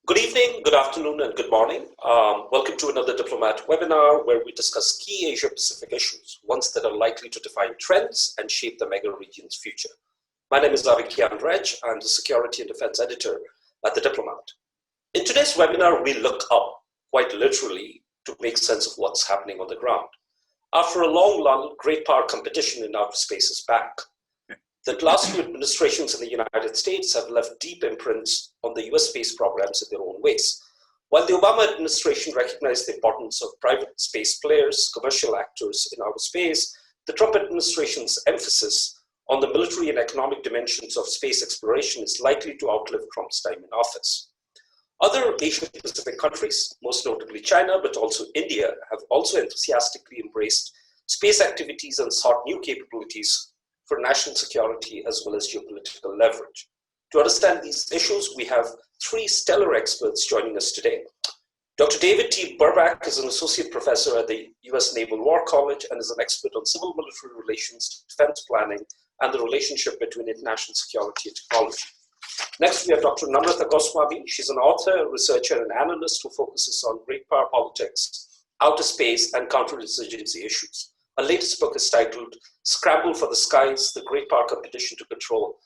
Good evening, good afternoon, and good morning. Welcome to another Diplomat webinar where we discuss key Asia Pacific issues, ones that are likely to define trends and shape the mega region's future. My name is Avikian Raj. I'm the Security and Defense Editor at The Diplomat. In today's webinar, we look up, quite literally, to make sense of what's happening on the ground. After a long lull, great power competition in outer space is back. The last few administrations in the United States have left deep imprints on the US space programs in their own ways. While the Obama administration recognized the importance of private space players, commercial actors in outer space, the Trump administration's emphasis on the military and economic dimensions of space exploration is likely to outlive Trump's time in office. Other Asian Pacific countries, most notably China, but also India, have also enthusiastically embraced space activities and sought new capabilities for national security as well as geopolitical leverage. To understand these issues, we have three stellar experts joining us today. Dr. David T. Burbach is an associate professor at the US Naval War College and is an expert on civil-military relations, defense planning, and the relationship between international security and technology. Next, we have Dr. Namrata Goswami. She's an author, researcher, and analyst who focuses on great power politics, outer space, and counterinsurgency issues. Her latest book is titled Scramble for the Skies, the Great Power Competition to Control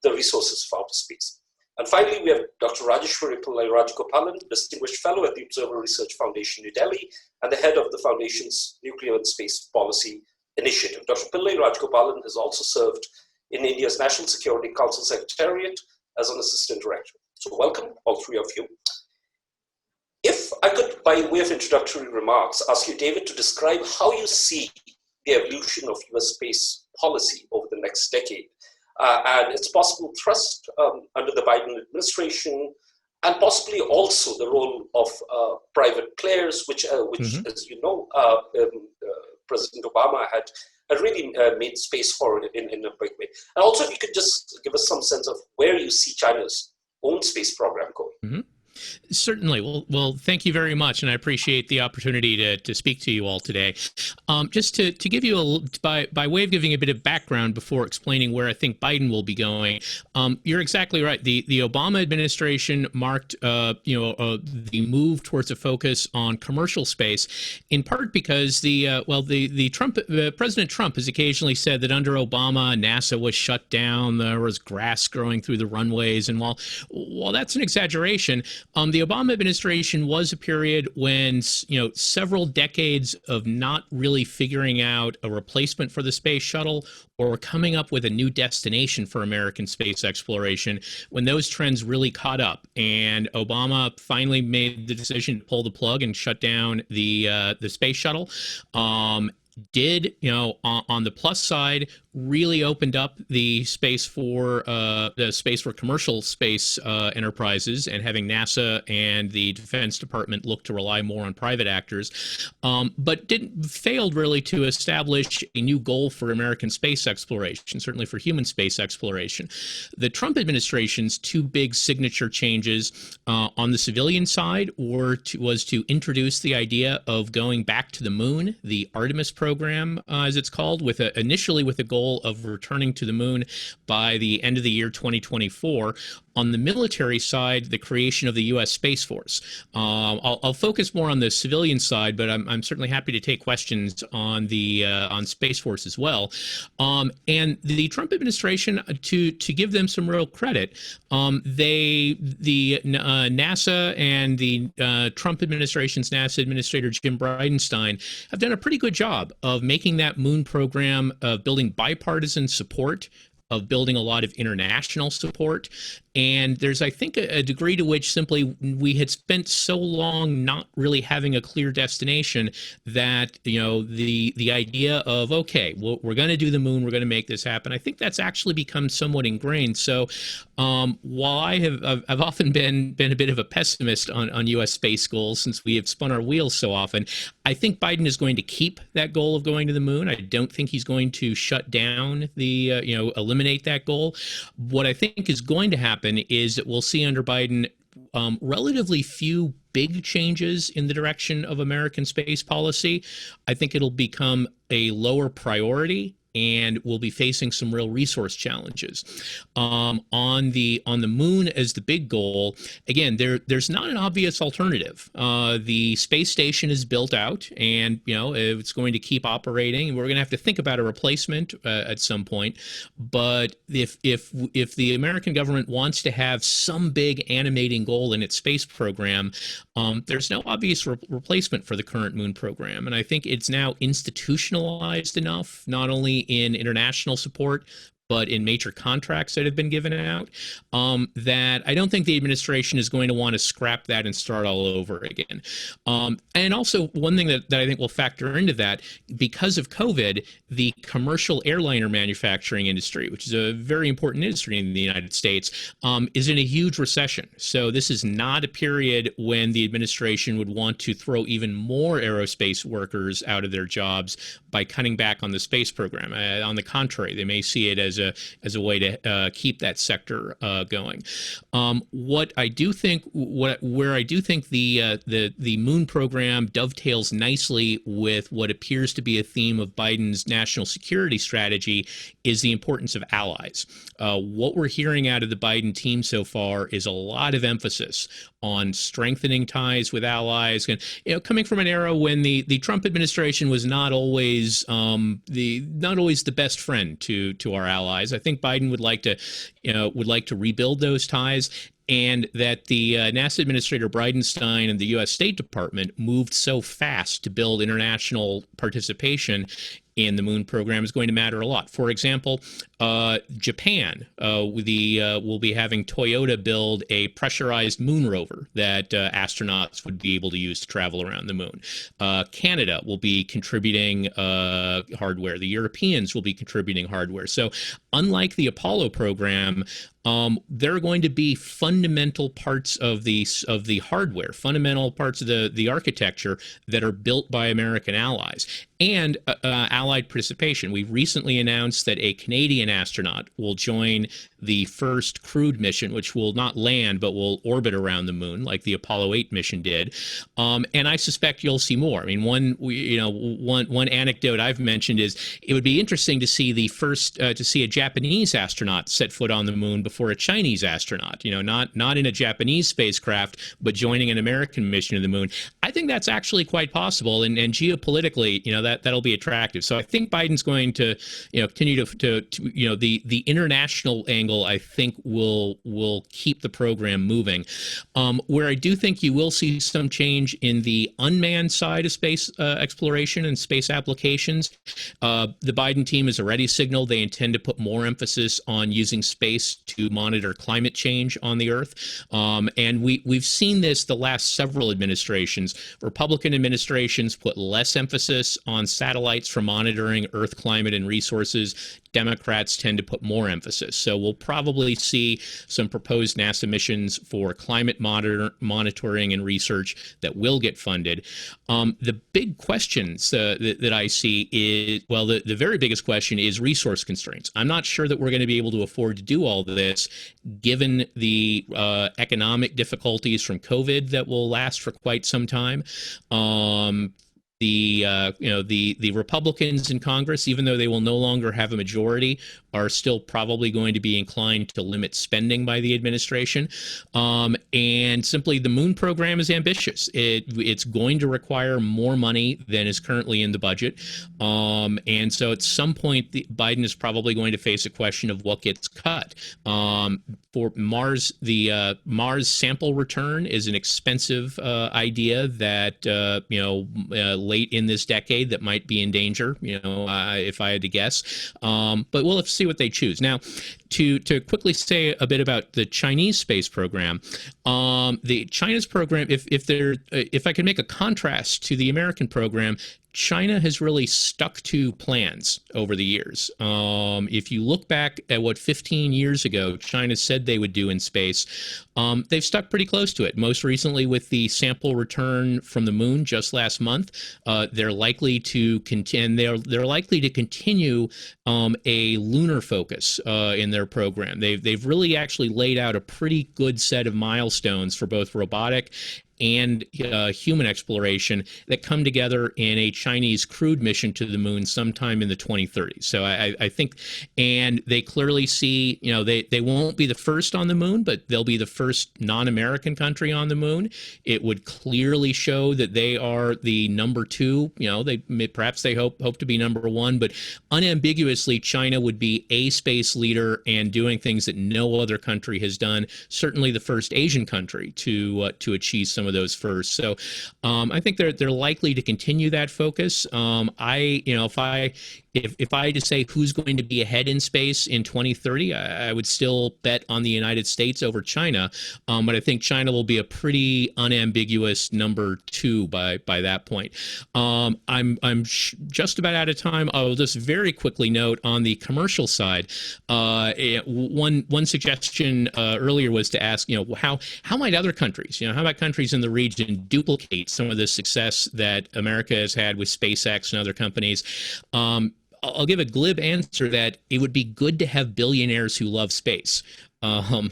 the Resources of Outer Space. And finally, we have Dr. Rajeshwari Pillai Rajagopalan, Distinguished Fellow at the Observer Research Foundation, New Delhi, and the head of the Foundation's Nuclear and Space Policy Initiative. Dr. Pillai Rajagopalan has also served in India's National Security Council Secretariat as an assistant director. So welcome, all three of you. If I could, by way of introductory remarks, ask you, David, to describe how you see the evolution of US space policy over the next decade and its possible thrust under the Biden administration, and possibly also the role of private players, which as you know, President Obama had really made space for in a big way. And also, if you could just give us some sense of where you see China's own space program going. Mm-hmm. Certainly. Well, thank you very much, and I appreciate the opportunity to speak to you all today. Just to give you by way of giving a bit of background before explaining where I think Biden will be going, you're exactly right. The Obama administration marked the move towards a focus on commercial space, in part because President Trump has occasionally said that under Obama NASA was shut down, there was grass growing through the runways, and while that's an exaggeration. The Obama administration was a period when, several decades of not really figuring out a replacement for the space shuttle or coming up with a new destination for American space exploration, when those trends really caught up. And Obama finally made the decision to pull the plug and shut down the space shuttle. On the plus side, really opened up the space for commercial space enterprises, and having NASA and the Defense Department look to rely more on private actors, but failed really to establish a new goal for American space exploration, certainly for human space exploration. The Trump administration's two big signature changes on the civilian side was to introduce the idea of going back to the moon, the Artemis program, as it's called, initially with a goal of returning to the moon by the end of the year 2024. On the military side, the creation of the U.S. Space Force. I'll focus more on the civilian side, but I'm certainly happy to take questions on Space Force as well. And the Trump administration, to give them some real credit, NASA and the Trump administration's NASA Administrator Jim Bridenstine have done a pretty good job of making that moon program, of building bipartisan support, of building a lot of international support. And there's, I think, a degree to which simply we had spent so long not really having a clear destination that, the idea of, okay, well, we're going to do the moon, we're going to make this happen, I think that's actually become somewhat ingrained. So while I've often been a bit of a pessimist on U.S. space goals, since we have spun our wheels so often, I think Biden is going to keep that goal of going to the moon. I don't think he's going to shut down eliminate that goal. What I think is going to happen is that we'll see under Biden relatively few big changes in the direction of American space policy. I think it'll become a lower priority and will be facing some real resource challenges. On the moon as the big goal, again, there's not an obvious alternative. The space station is built out, and it's going to keep operating. We're going to have to think about a replacement at some point. But if the American government wants to have some big animating goal in its space program, there's no obvious replacement for the current moon program. And I think it's now institutionalized enough, not only in international support, but in major contracts that have been given out, that I don't think the administration is going to want to scrap that and start all over again. And also, one thing that I think will factor into that, because of COVID, the commercial airliner manufacturing industry, which is a very important industry in the United States, is in a huge recession. So this is not a period when the administration would want to throw even more aerospace workers out of their jobs by cutting back on the space program. On the contrary, they may see it as a way to keep that sector going. Where I do think the moon program dovetails nicely with what appears to be a theme of Biden's national security strategy is the importance of allies. What we're hearing out of the Biden team so far is a lot of emphasis on strengthening ties with allies, and coming from an era when the Trump administration was not always the best friend to our allies. I think Biden would like to rebuild those ties, and that the NASA Administrator Bridenstine and the U.S. State Department moved so fast to build international participation in the moon program is going to matter a lot. For example, Japan will be having Toyota build a pressurized moon rover that astronauts would be able to use to travel around the moon. Canada will be contributing hardware. The Europeans will be contributing hardware. So unlike the Apollo program, there are going to be fundamental parts of the hardware, fundamental parts of the architecture that are built by American allies, and allied participation. We've recently announced that a Canadian astronaut will join the first crewed mission, which will not land but will orbit around the moon like the Apollo 8 mission did. And I suspect you'll see more. I mean, one anecdote I've mentioned is it would be interesting to see a Japanese astronaut set foot on the moon before a Chinese astronaut. Not in a Japanese spacecraft, but joining an American mission to the moon. I think that's actually quite possible, and geopolitically, that'll be attractive. So I think Biden's going to continue to the international angle, I think, will keep the program moving. Where I do think you will see some change in the unmanned side of space exploration and space applications. The Biden team has already signaled they intend to put more emphasis on using space to monitor climate change on the Earth. And we've seen this the last several administrations. Republican administrations put less emphasis on satellites for monitoring Earth climate and resources. Democrats tend to put more emphasis. So we'll probably see some proposed NASA missions for climate monitoring and research that will get funded. The big questions that I see is, well, the very biggest question is resource constraints. I'm not sure that we're going to be able to afford to do all of this, given the economic difficulties from COVID that will last for quite some time. The Republicans in Congress, even though they will no longer have a majority, are still probably going to be inclined to limit spending by the administration. And simply, the moon program is ambitious. It's going to require more money than is currently in the budget. And so at some point, Biden is probably going to face a question of what gets cut. For Mars, the Mars sample return is an expensive idea that, late in this decade that might be in danger, if I had to guess. But we'll have to see what they choose. Now, to quickly say a bit about the Chinese space program, the China's program, if I can make a contrast to the American program, China has really stuck to plans over the years. If you look back at what 15 years ago China said they would do in space, they've stuck pretty close to it. Most recently with the sample return from the moon just last month, they're likely to continue a lunar focus in their program. They've really actually laid out a pretty good set of milestones for both robotic and human exploration that come together in a Chinese crewed mission to the moon sometime in the 2030s. So I think, and they clearly see, they won't be the first on the moon, but they'll be the first non-American country on the moon. It would clearly show that they are the number two. Perhaps they hope to be number one, but unambiguously, China would be a space leader and doing things that no other country has done. Certainly, the first Asian country to achieve some of those first. So, I think they're likely to continue that focus. If I had to say who's going to be ahead in space in 2030, I would still bet on the United States over China. But I think China will be a pretty unambiguous number two by that point. I'm just about out of time. I'll just very quickly note on the commercial side. One suggestion earlier was to ask, how might other countries, how about countries in the region duplicate some of the success that America has had with SpaceX and other companies? I'll give a glib answer that it would be good to have billionaires who love space. I'm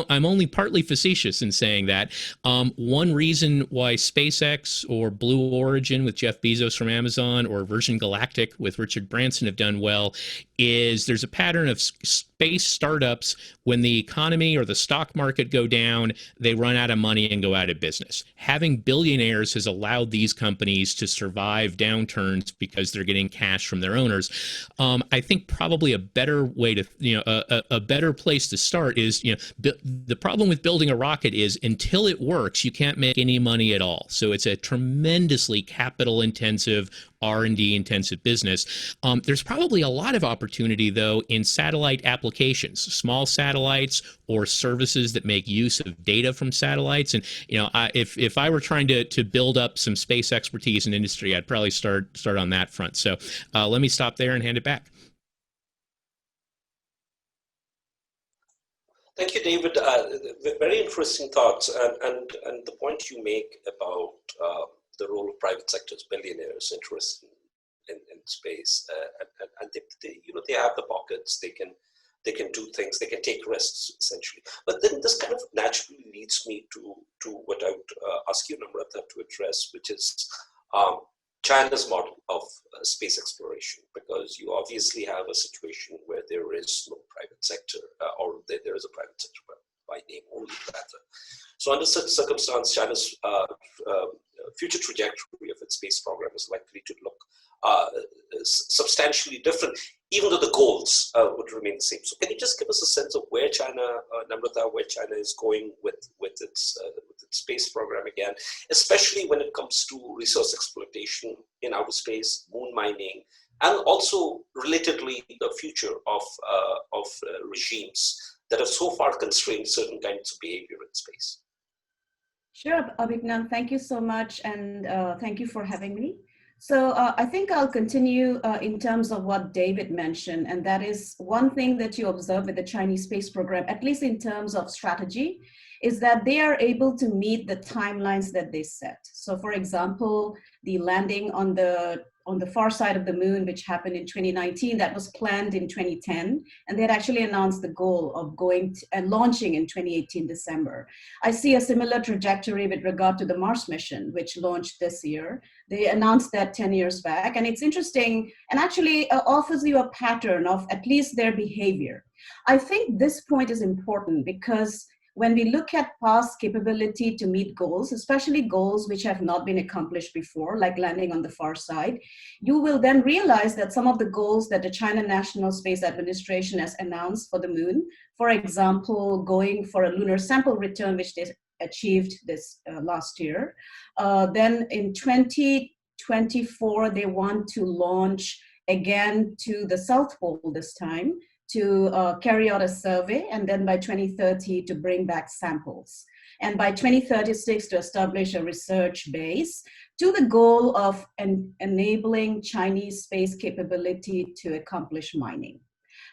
only partly facetious in saying that. One reason why SpaceX or Blue Origin with Jeff Bezos from Amazon or Virgin Galactic with Richard Branson have done well is there's a pattern of space startups. When the economy or the stock market go down, they run out of money and go out of business. Having billionaires has allowed these companies to survive downturns because they're getting cash from their owners. I think probably a better way to, a better place to start is, the problem with building a rocket is until it works, you can't make any money at all. So it's a tremendously capital intensive, R&D intensive business. There's probably a lot of opportunity, though, in satellite applications, small satellites or services that make use of data from satellites. And, if I were trying to build up some space expertise in industry, I'd probably start on that front. So let me stop there and hand it back. Thank you, David. Very interesting thoughts, and the point you make about the role of private sector's billionaires interested in space, and they have the pockets. They can do things. They can take risks essentially. But then this kind of naturally leads me to what I would ask you, Namrata, to address, which is China's model of space exploration, because you obviously have a situation where there is no private sector, or there is a private sector by name only, rather. So under such circumstance, China's future trajectory of its space program is likely to look substantially different, even though the goals would remain the same. So can you just give us a sense of where China, Namrata, where China is going with its space program again, especially when it comes to resource exploitation in outer space, moon mining, and also relatedly the future of regimes that have so far constrained certain kinds of behavior in space? Sure, Abhignan, thank you so much, and thank you for having me. So I think I'll continue in terms of what David mentioned, and that is one thing that you observe with the Chinese space program, at least in terms of strategy, is that they are able to meet the timelines that they set. So for example, the landing on the far side of the moon, which happened in 2019, that was planned in 2010. And they had actually announced the goal of going and launching in 2018 December. I see a similar trajectory with regard to the Mars mission, which launched this year. They announced that 10 years back. And it's interesting and actually offers you a pattern of at least their behavior. I think this point is important because when we look at past capability to meet goals, especially goals which have not been accomplished before, like landing on the far side, you will then realize that some of the goals that the China National Space Administration has announced for the moon, for example, going for a lunar sample return, which they achieved this last year. Then in 2024, they want to launch again to the South Pole this time, to carry out a survey, and then by 2030 to bring back samples. And by 2036 to establish a research base to the goal of enabling Chinese space capability to accomplish mining.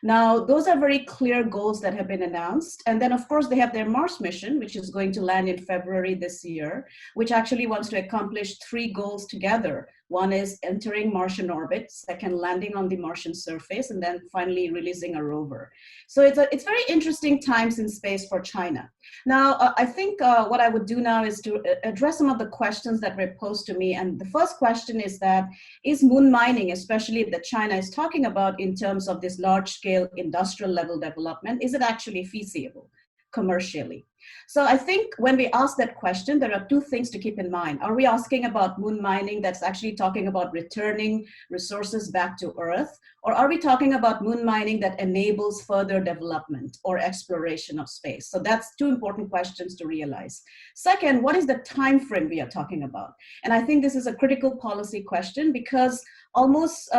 Now, those are very clear goals that have been announced. And then, of course, they have their Mars mission, which is going to land in February this year, which actually wants to accomplish 3 goals together. One is entering Martian orbit, second landing on the Martian surface, and then finally releasing a rover. So it's very interesting times in space for China. Now, I think what I would do now is to address some of the questions that were posed to me. And the first question is that, is moon mining, especially that China is talking about in terms of this large-scale industrial level development, is it actually feasible commercially? So I think when we ask that question, there are two things to keep in mind. Are we asking about moon mining that's actually talking about returning resources back to Earth? Or are we talking about moon mining that enables further development or exploration of space? So that's two important questions to realize. Second, what is the time frame we are talking about? And I think this is a critical policy question because almost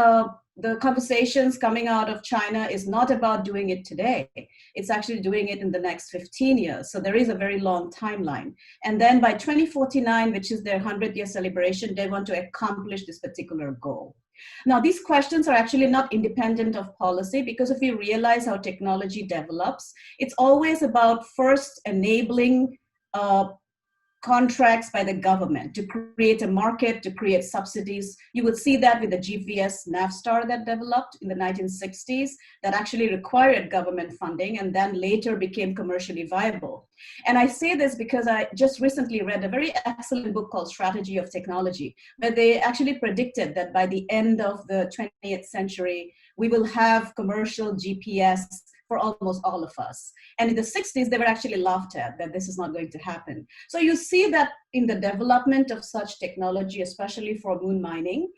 the conversations coming out of China is not about doing it today. It's actually doing it in the next 15 years. So there is a very long timeline. And then by 2049, which is their 100-year celebration, they want to accomplish this particular goal. Now, these questions are actually not independent of policy because if you realize how technology develops, it's always about first enabling contracts by the government to create a market, to create subsidies. You would see that with the GPS Navstar that developed in the 1960s that actually required government funding and then later became commercially viable. And I say this because I just recently read a very excellent book called Strategy of Technology, where they actually predicted that by the end of the 20th century, we will have commercial GPS for almost all of us. And in the 60s, they were actually laughed at that this is not going to happen. So you see that in the development of such technology, especially for moon mining,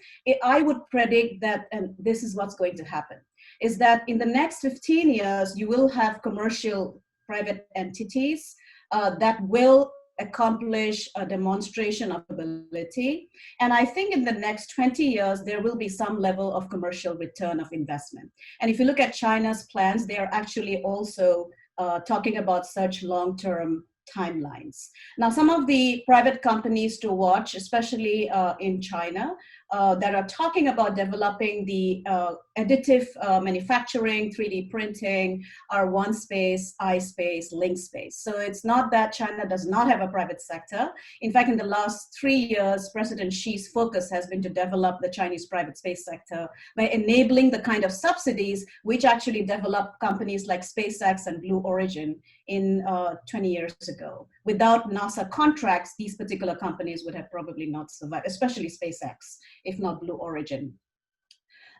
I would predict that, and this is what's going to happen, is that in the next 15 years, you will have commercial private entities that will accomplish a demonstration of ability. And I think in the next 20 years, there will be some level of commercial return of investment. And if you look at China's plans, they are actually also talking about such long-term timelines. Now, some of the private companies to watch, especially in China, that are talking about developing the additive manufacturing, 3D printing, are OneSpace, iSpace, LinkSpace. So it's not that China does not have a private sector. In fact, in the last 3 years, President Xi's focus has been to develop the Chinese private space sector by enabling the kind of subsidies which actually developed companies like SpaceX and Blue Origin in 20 years ago. Without NASA contracts, these particular companies would have probably not survived, especially SpaceX, if not Blue Origin.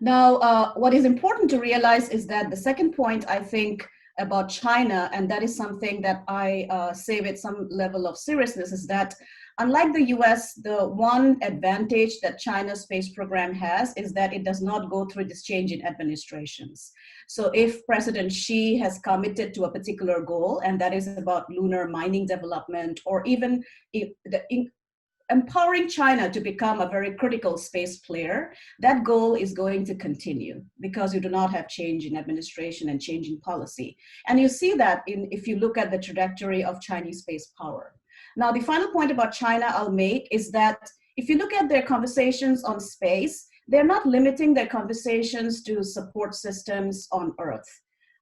Now, what is important to realize is that the second point, I think, about China, and that is something that I say with some level of seriousness, is that unlike the US, the one advantage that China's space program has is that it does not go through this change in administrations. So if President Xi has committed to a particular goal, and that is about lunar mining development, or even empowering China to become a very critical space player, that goal is going to continue because you do not have change in administration and change in policy. And you see that if you look at the trajectory of Chinese space power. Now, the final point about China I'll make is that if you look at their conversations on space, they're not limiting their conversations to support systems on Earth.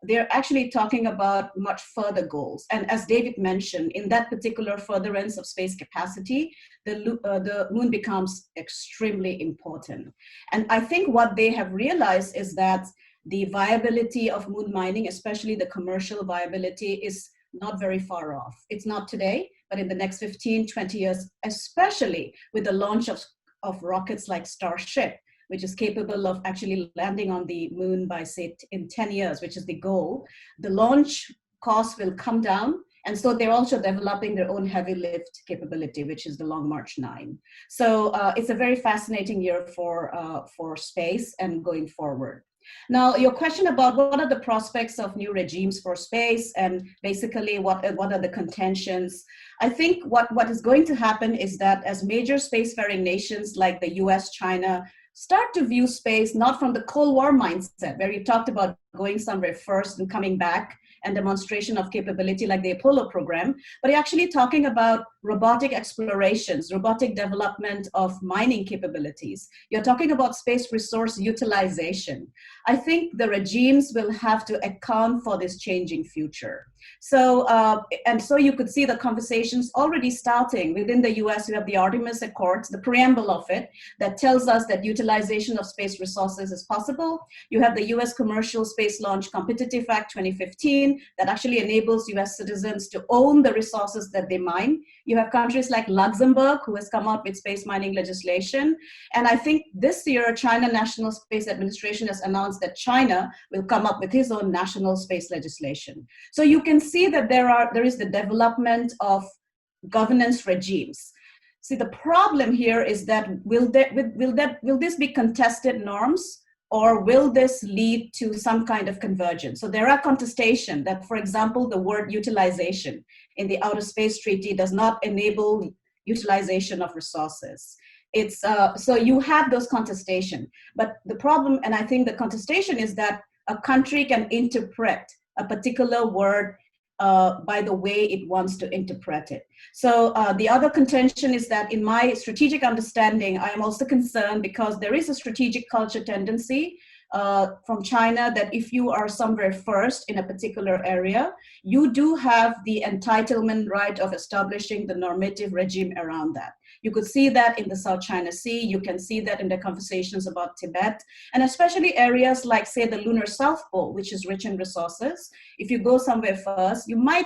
They're actually talking about much further goals. And as David mentioned, in that particular furtherance of space capacity, the moon becomes extremely important. And I think what they have realized is that the viability of moon mining, especially the commercial viability, is not very far off. It's not today, but in the next 15, 20 years, especially with the launch of rockets like Starship, which is capable of actually landing on the moon by, say, in 10 years, which is the goal, the launch costs will come down. And so they're also developing their own heavy lift capability, which is the Long March 9. So it's a very fascinating year for space and going forward. Now, your question about what are the prospects of new regimes for space and basically what are the contentions, I think what is going to happen is that as major spacefaring nations like the US, China, start to view space not from the Cold War mindset, where you talked about going somewhere first and coming back and demonstration of capability like the Apollo program, but you're actually talking about robotic explorations, robotic development of mining capabilities. You're talking about space resource utilization. I think the regimes will have to account for this changing future. So, and so you could see the conversations already starting within the US. You have the Artemis Accords, the preamble of it, that tells us that utilization of space resources is possible. You have the US Commercial Space Launch Competitive Act 2015 that actually enables US citizens to own the resources that they mine. You have countries like Luxembourg, who has come out with space mining legislation. And I think this year, China National Space Administration has announced that China will come up with his own national space legislation. So you can see that there is the development of governance regimes. See, the problem here is that will this be contested norms, or will this lead to some kind of convergence? So there are contestation that, for example, the word utilization in the Outer Space Treaty does not enable utilization of resources. It's so you have those contestation, but the problem, and I think the contestation, is that a country can interpret a particular word by the way it wants to interpret it. So the other contention is that in my strategic understanding, I am also concerned because there is a strategic culture tendency from China that if you are somewhere first in a particular area, you do have the entitlement right of establishing the normative regime around that. You could see that in the South China Sea. You can see that in the conversations about Tibet, and especially areas like, say, the lunar South Pole, which is rich in resources. If you go somewhere first, you might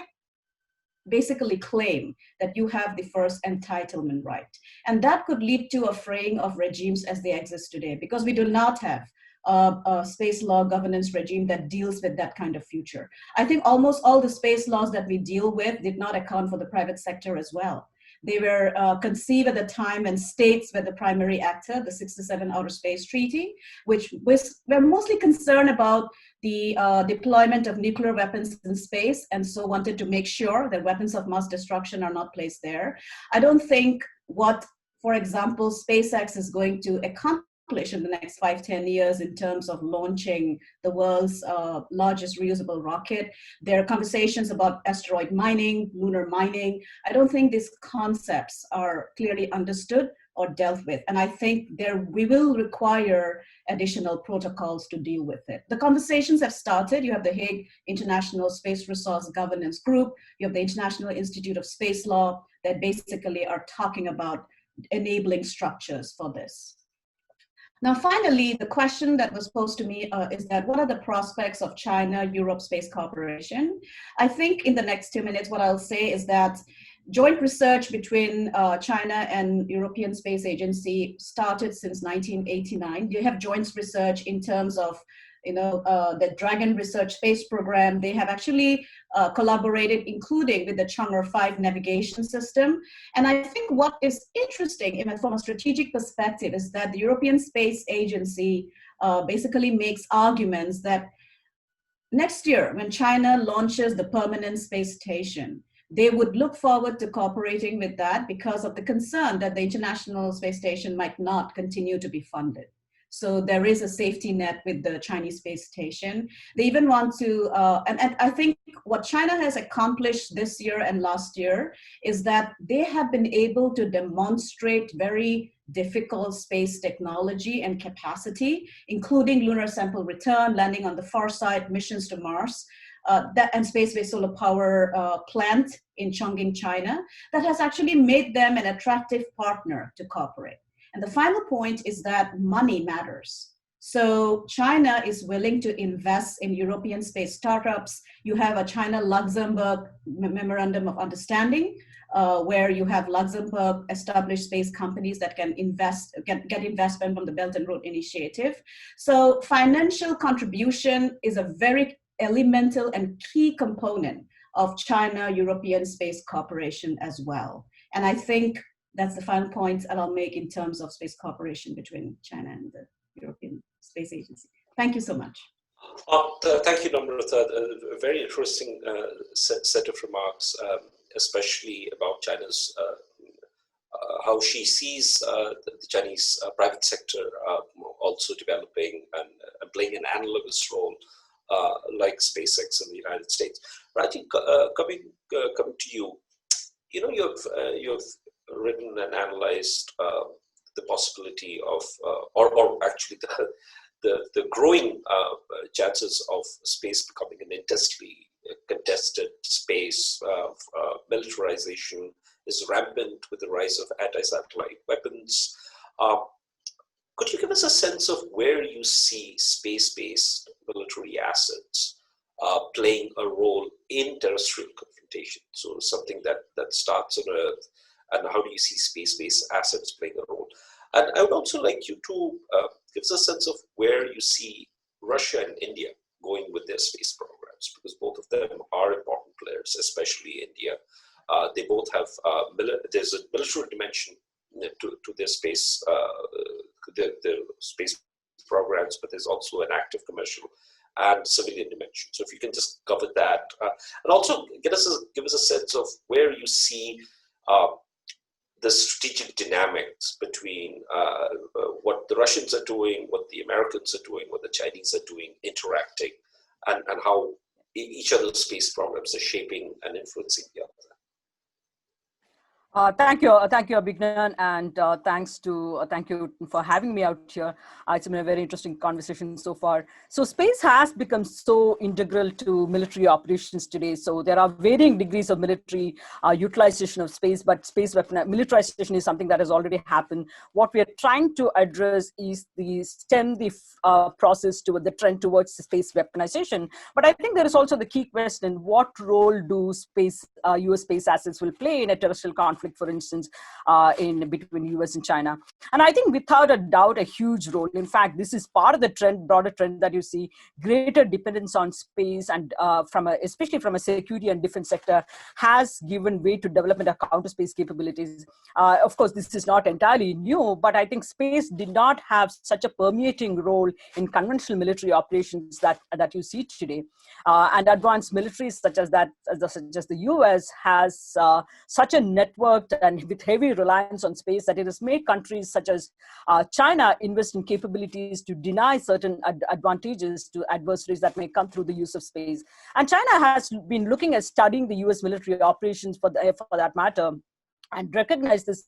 basically claim that you have the first entitlement right. And that could lead to a fraying of regimes as they exist today, because we do not have a space law governance regime that deals with that kind of future. I think almost all the space laws that we deal with did not account for the private sector as well. They were conceived at the time when states were the primary actor, the 67 Outer Space Treaty, which were mostly concerned about the deployment of nuclear weapons in space, and so wanted to make sure that weapons of mass destruction are not placed there. I don't think what, for example, SpaceX is going to accomplish in the next 5-10 years in terms of launching the world's largest reusable rocket. There are conversations about asteroid mining, lunar mining. I don't think these concepts are clearly understood or dealt with. And I think we will require additional protocols to deal with it. The conversations have started. You have the Hague International Space Resource Governance Group. You have the International Institute of Space Law that basically are talking about enabling structures for this. Now, finally, the question that was posed to me is that what are the prospects of China-Europe Space Cooperation? I think in the next 2 minutes, what I'll say is that joint research between China and European Space Agency started since 1989. You have joint research in terms of the Dragon Research Space Program. They have actually collaborated, including with the Chang'e 5 navigation system. And I think what is interesting, even from a strategic perspective, is that the European Space Agency basically makes arguments that next year, when China launches the permanent space station, they would look forward to cooperating with that because of the concern that the International Space Station might not continue to be funded. So there is a safety net with the Chinese space station. They even want to, and I think what China has accomplished this year and last year is that they have been able to demonstrate very difficult space technology and capacity, including lunar sample return, landing on the far side, missions to Mars, and space-based solar power plant in Chongqing, China, that has actually made them an attractive partner to cooperate. And the final point is that money matters. So China is willing to invest in European space startups. You have a China-Luxembourg Memorandum of Understanding, where you have Luxembourg established space companies that can get investment from the Belt and Road Initiative. So financial contribution is a very elemental and key component of China-European space cooperation as well. And I think that's the final point that I'll make in terms of space cooperation between China and the European Space Agency. Thank you so much. Thank you, Namrata. A very interesting set of remarks, especially about China's, how she sees the Chinese private sector also developing and playing an analogous role like SpaceX in the United States. Raji, coming to you, you've written and analyzed the possibility of, or actually the growing chances of space becoming an contested space. Militarization is rampant with the rise of anti-satellite weapons. Could you give us a sense of where you see space-based military assets playing a role in terrestrial confrontation? So something that starts on Earth, and how do you see space-based assets playing a role? And I would also like you to give us a sense of where you see Russia and India going with their space programs, because both of them are important players, especially India. They both have, there's a military dimension to their space, their space programs, but there's also an active commercial and civilian dimension. So if you can just cover that, and also give us a sense of where you see the strategic dynamics between what the Russians are doing, what the Americans are doing, what the Chinese are doing, interacting, and how each other's space programs are shaping and influencing the other. Thank you, Abhignan, and thank you for having me out here. It's been a very interesting conversation so far. So space has become so integral to military operations today. So there are varying degrees of military utilization of space, but militarization is something that has already happened. What we are trying to address is the process toward the trend towards space weaponization. But I think there is also the key question: what role do U.S. space assets will play in a terrestrial conflict, for instance, in between US and China? And I think without a doubt, a huge role. In fact, this is part of the broader trend that you see: greater dependence on space, and especially from a security and defense sector, has given way to development of counter space capabilities. Of course, this is not entirely new, but I think space did not have such a permeating role in conventional military operations that you see today. And advanced militaries such as the US has such a network and with heavy reliance on space that it has made countries such as China invest in capabilities to deny certain advantages to adversaries that may come through the use of space. And China has been looking at studying the US military operations for that matter, and recognize this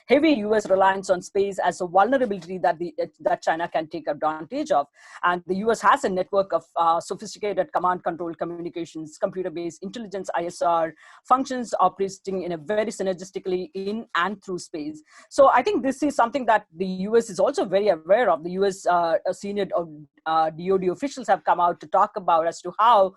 heavy US reliance on space as a vulnerability that China can take advantage of. And the US has a network of sophisticated command control communications, computer-based intelligence ISR functions operating in a very synergistically in and through space. So I think this is something that the US is also very aware of. The US senior DoD officials have come out to talk about as to how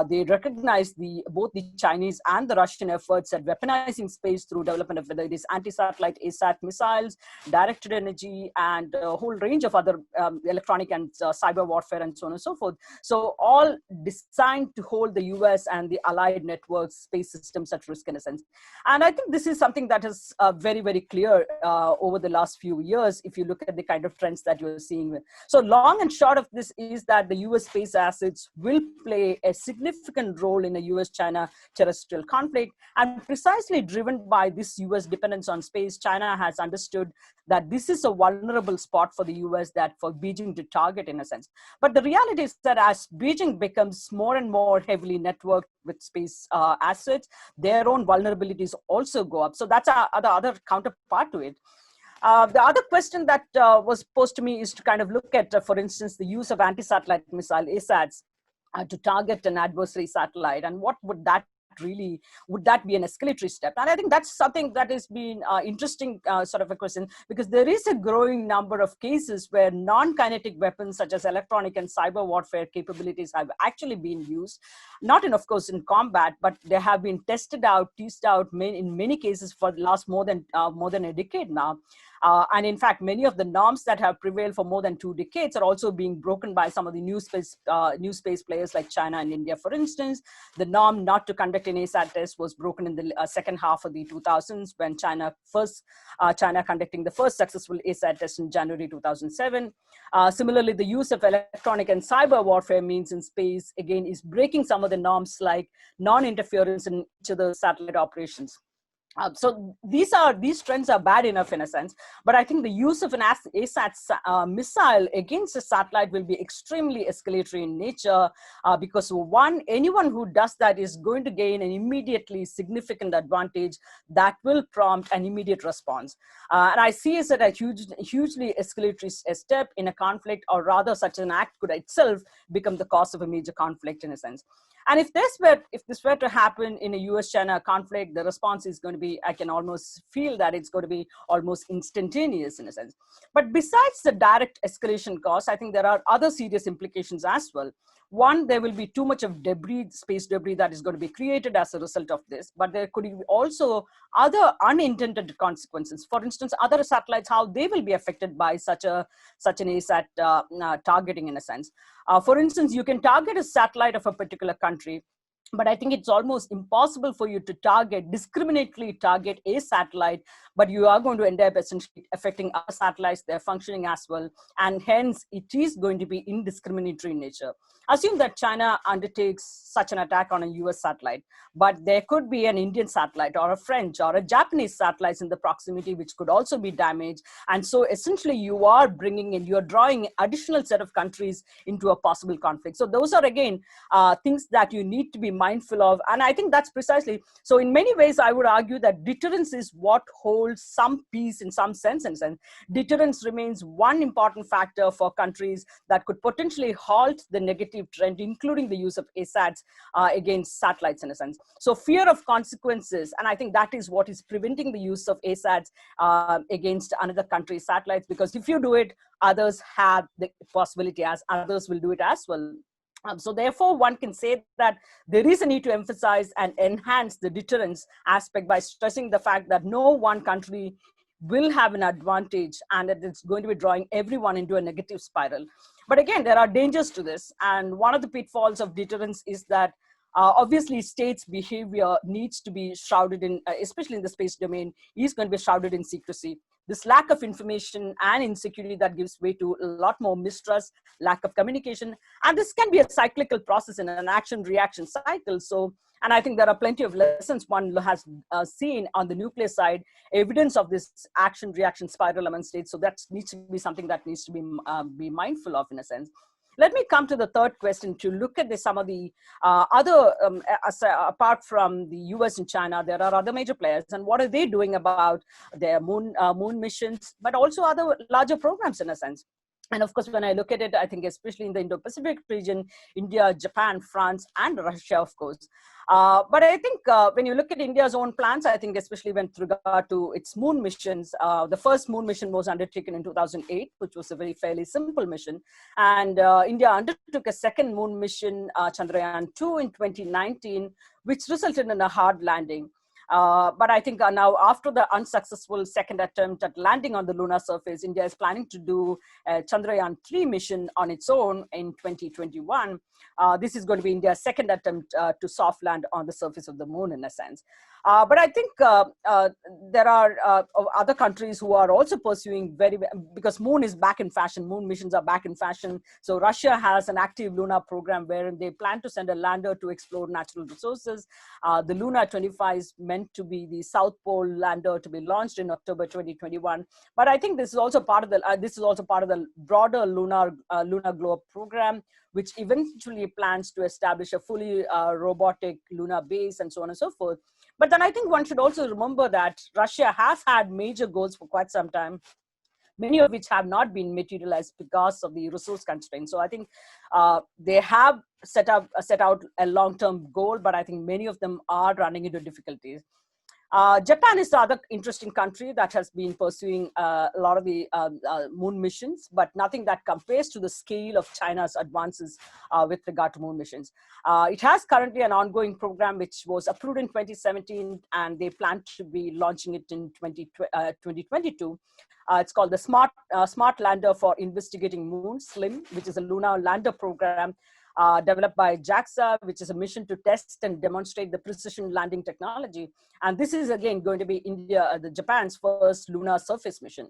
they recognize both the Chinese and the Russian efforts at weaponizing space through development of whether it is anti-satellite ASAT missiles, directed energy, and a whole range of other electronic and cyber warfare and so on and so forth. So all designed to hold the US and the allied networks space systems at risk in a sense. And I think this is something that is very, very clear over the last few years if you look at the kind of trends that you're seeing. So long and short of this is that the US space assets will play a significant role in a US-China terrestrial conflict, and precisely driven by this US dependence on space, China has understood that this is a vulnerable spot for the US that for Beijing to target in a sense. But the reality is that as Beijing becomes more and more heavily networked with space assets, their own vulnerabilities also go up. So that's the other counterpart to it. The other question that was posed to me is to kind of look at, for instance, the use of anti-satellite missile ASATs to target an adversary satellite, and what would that be an escalatory step? And I think that's something that has been interesting sort of a question, because there is a growing number of cases where non-kinetic weapons such as electronic and cyber warfare capabilities have actually been used, not in, of course, in combat, but they have been teased out in many cases for the last more than a decade now. And in fact, many of the norms that have prevailed for more than 2 decades are also being broken by some of the new space players like China and India. For instance, the norm not to conduct an ASAT test was broken in the second half of the 2000s when China conducting the first successful ASAT test in January 2007. Similarly, the use of electronic and cyber warfare means in space, again, is breaking some of the norms like non-interference in each other's satellite operations. So these trends are bad enough in a sense, but I think the use of an ASAT missile against a satellite will be extremely escalatory in nature because anyone who does that is going to gain an immediately significant advantage that will prompt an immediate response. And I see it as a hugely escalatory step in a conflict, or rather such an act could itself become the cause of a major conflict in a sense. And if this were to happen in a US-China conflict, the response is going to be, I can almost feel that it's going to be almost instantaneous in a sense. But besides the direct escalation cost, I think there are other serious implications as well. One, there will be too much of debris, space debris, that is going to be created as a result of this. But there could be also other unintended consequences. For instance, other satellites, how they will be affected by such an ASAT targeting in a sense. For instance, you can target a satellite of a particular country, but I think it's almost impossible for you to discriminately target a satellite, but you are going to end up essentially affecting other satellites, their functioning as well, and hence it is going to be indiscriminatory in nature. Assume that China undertakes such an attack on a US satellite, but there could be an Indian satellite or a French or a Japanese satellite in the proximity which could also be damaged. And so essentially you're drawing additional set of countries into a possible conflict. So those are again things that you need to be mindful of. And I think that's precisely, so in many ways, I would argue that deterrence is what holds some peace in some sense. And deterrence remains one important factor for countries that could potentially halt the negative trend, including the use of ASATs against satellites in a sense. So fear of consequences, and I think that is what is preventing the use of ASATs against another country's satellites, because if you do it, others have the possibility as others will do it as well. So therefore, one can say that there is a need to emphasize and enhance the deterrence aspect by stressing the fact that no one country will have an advantage and that it's going to be drawing everyone into a negative spiral. But again, there are dangers to this. And one of the pitfalls of deterrence is that obviously states' behavior needs to be shrouded in, especially in the space domain, is going to be shrouded in secrecy. This lack of information and insecurity that gives way to a lot more mistrust, lack of communication, and this can be a cyclical process in an action-reaction cycle. So, and I think there are plenty of lessons one has seen on the nuclear side, evidence of this action-reaction spiral among states. So that needs to be something that needs to be mindful of in a sense. Let me come to the third question to look at some of the other, apart from the US and China, there are other major players, and what are they doing about their moon missions, but also other larger programs in a sense. And of course, when I look at it, I think especially in the Indo-Pacific region, India, Japan, France, and Russia, of course. But I think when you look at India's own plans, I think especially with regard to its moon missions, the first moon mission was undertaken in 2008, which was a very fairly simple mission. And India undertook a second moon mission, Chandrayaan-2 in 2019, which resulted in a hard landing. But I think now after the unsuccessful second attempt at landing on the lunar surface, India is planning to do a Chandrayaan-3 mission on its own in 2021. This is going to be India's second attempt to soft land on the surface of the moon in a sense. But I think there are other countries who are also pursuing because moon is back in fashion, moon missions are back in fashion. So Russia has an active lunar program wherein they plan to send a lander to explore natural resources. The Luna 25 is meant to be the South Pole lander to be launched in October 2021. But I think this is also part of the broader lunar globe program, which eventually plans to establish a fully robotic lunar base and so on and so forth. But then I think one should also remember that Russia has had major goals for quite some time, many of which have not been materialized because of the resource constraints. So I think they have set out a long-term goal, but I think many of them are running into difficulties. Japan is the other interesting country that has been pursuing a lot of the moon missions, but nothing that compares to the scale of China's advances with regard to moon missions. It has currently an ongoing program which was approved in 2017, and they plan to be launching it in 2022. It's called the Smart Lander for Investigating Moon, SLIM, which is a lunar lander program developed by JAXA, which is a mission to test and demonstrate the precision landing technology. And this is again going to be Japan's first lunar surface mission.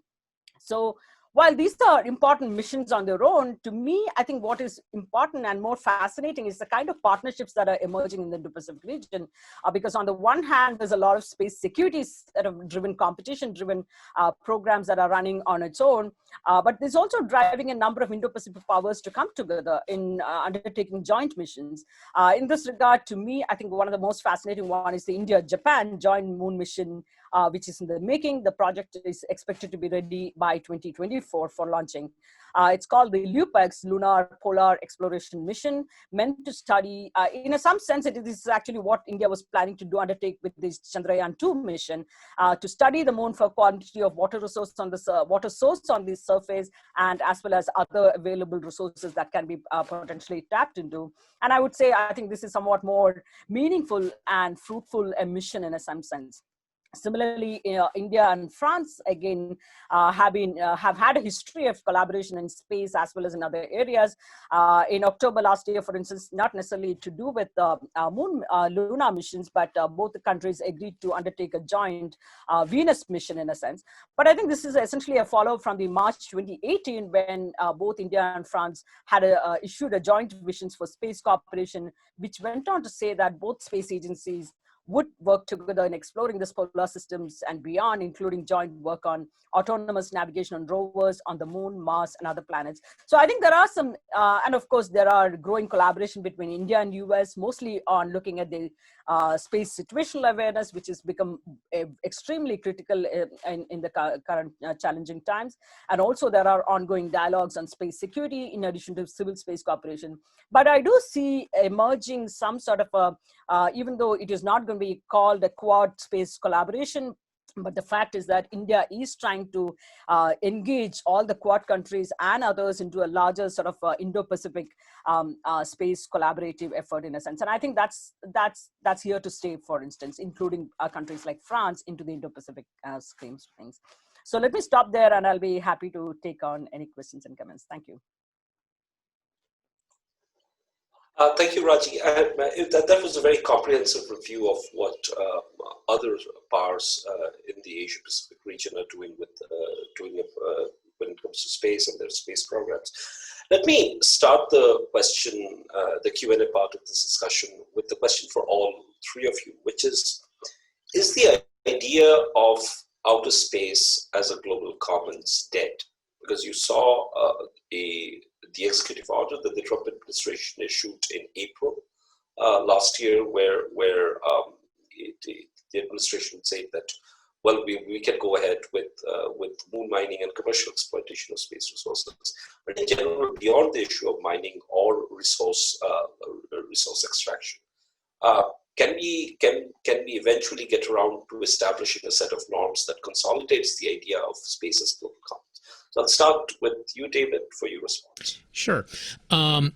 So while these are important missions on their own, to me, I think what is important and more fascinating is the kind of partnerships that are emerging in the Indo-Pacific region. Because on the one hand, there's a lot of space security that have driven competition-driven programs that are running on its own. But there's also driving a number of Indo-Pacific powers to come together in undertaking joint missions. In this regard, to me, I think one of the most fascinating one is the India-Japan joint moon mission which is in the making. The project is expected to be ready by 2024 for launching. It's called the LUPEX, Lunar Polar Exploration Mission, meant to study, in some sense, it is actually what India was planning to undertake with this Chandrayaan-2 mission, to study the moon for quantity of water source on the surface, and as well as other available resources that can be potentially tapped into. And I would say, I think this is somewhat more meaningful and fruitful a mission in some sense. Similarly, India and France again have had a history of collaboration in space as well as in other areas. In October last year, for instance, not necessarily to do with moon lunar missions, but both the countries agreed to undertake a joint Venus mission in a sense. But I think this is essentially a follow from the March 2018 when both India and France had issued a joint visions for space cooperation, which went on to say that both space agencies would work together in exploring the polar systems and beyond, including joint work on autonomous navigation on rovers on the moon, Mars, and other planets. So I think there are some, and of course, there are growing collaboration between India and US, mostly on looking at the space situational awareness, which has become extremely critical in the current challenging times. And also there are ongoing dialogues on space security in addition to civil space cooperation. But I do see emerging some sort of even though it is not going to be called a quad space collaboration, but the fact is that India is trying to engage all the Quad countries and others into a larger sort of Indo-Pacific space collaborative effort in a sense. And I think that's here to stay, for instance, including countries like France into the Indo-Pacific scheme of things. So let me stop there and I'll be happy to take on any questions and comments. Thank you. Thank you, Raji. That was a very comprehensive review of what other powers in the Asia-Pacific region are doing when it comes to space and their space programs. Let me start the question, the Q&A part of this discussion with the question for all three of you, which is the idea of outer space as a global commons dead? Because you saw the executive order that the Trump administration issued in April last year, where the administration said that, well, we can go ahead with moon mining and commercial exploitation of space resources, but in general, beyond the issue of mining or resource extraction, can we eventually get around to establishing a set of norms that consolidates the idea of space as global commons? So I'll start with you, David, for your response. Sure. Well,